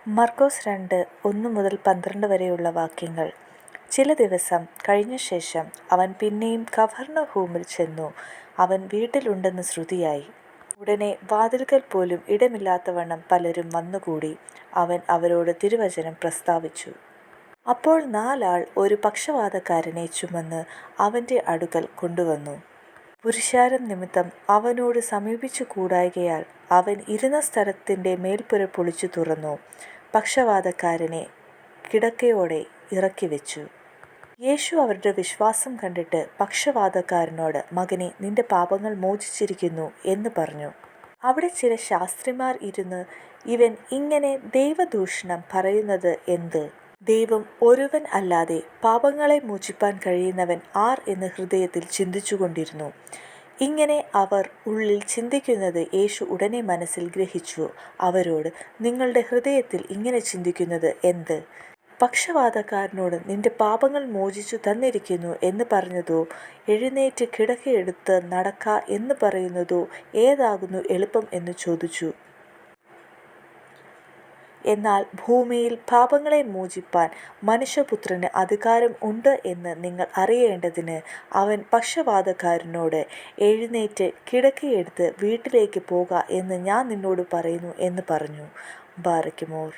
മർക്കോസ് 2:1-12 വരെയുള്ള വാക്യങ്ങൾ. ചില ദിവസം കഴിഞ്ഞ ശേഷം അവൻ പിന്നെയും കഫർന്നഹൂമിൽ ചെന്നു. അവൻ വീട്ടിലുണ്ടെന്ന് ശ്രുതിയായി. ഉടനെ വാതിൽക്കൽ പോലും ഇടമില്ലാത്തവണ്ണം പലരും വന്നുകൂടി. അവൻ അവരോട് തിരുവചനം പ്രസ്താവിച്ചു. അപ്പോൾ 4 ആൾ ഒരു പക്ഷവാതക്കാരനെ ചുമന്ന് അവൻ്റെ അടുക്കൽ കൊണ്ടുവന്നു. പുരുഷാരം നിമിത്തം അവനോട് സമീപിച്ചു കൂടായ്കയാൽ അവൻ ഇരുന്ന സ്ഥലത്തിൻ്റെ മേൽപ്പുര പൊളിച്ചു തുറന്നു പക്ഷവാതക്കാരനെ കിടക്കയോടെ ഇറക്കിവെച്ചു. യേശു അവരുടെ വിശ്വാസം കണ്ടിട്ട് പക്ഷവാതക്കാരനോട്, മകനേ, നിന്റെ പാപങ്ങൾ മോചിച്ചിരിക്കുന്നു എന്ന് പറഞ്ഞു. അവിടെ ചില ശാസ്ത്രിമാർ ഇരുന്ന്, ഇവൻ ഇങ്ങനെ ദൈവദൂഷണം പറയുന്നത് എന്ത്? ദൈവം ഒരുവൻ അല്ലാതെ പാപങ്ങളെ മോചിപ്പാൻ കഴിയുന്നവൻ ആർ എന്ന് ഹൃദയത്തിൽ ചിന്തിച്ചുകൊണ്ടിരുന്നു. ഇങ്ങനെ അവർ ഉള്ളിൽ ചിന്തിക്കുന്നത് യേശു ഉടനെ മനസ്സിൽ ഗ്രഹിച്ചു. അവരോട്, നിങ്ങളുടെ ഹൃദയത്തിൽ ഇങ്ങനെ ചിന്തിക്കുന്നത് എന്ത്? പക്ഷവാതക്കാരനോട്, നിന്റെ പാപങ്ങൾ മോചിച്ചു തന്നിരിക്കുന്നു എന്ന് പറഞ്ഞതോ, എഴുന്നേറ്റ് കിടക്കയെടുത്ത് നടക്ക എന്ന് പറയുന്നതോ ഏതാകുന്നു എളുപ്പം എന്ന് ചോദിച്ചു. എന്നാൽ ഭൂമിയിൽ പാപങ്ങളെ മോചിപ്പാൻ മനുഷ്യപുത്രന് അധികാരം ഉണ്ട് എന്ന് നിങ്ങൾ അറിയേണ്ടതിന് അവൻ പക്ഷവാതക്കാരനോട്, എഴുന്നേറ്റ് കിടക്കയെടുത്ത് വീട്ടിലേക്ക് പോക എന്ന് ഞാൻ നിന്നോട് പറയുന്നു എന്ന് പറഞ്ഞു. ബാറയ്ക്കുമോർ.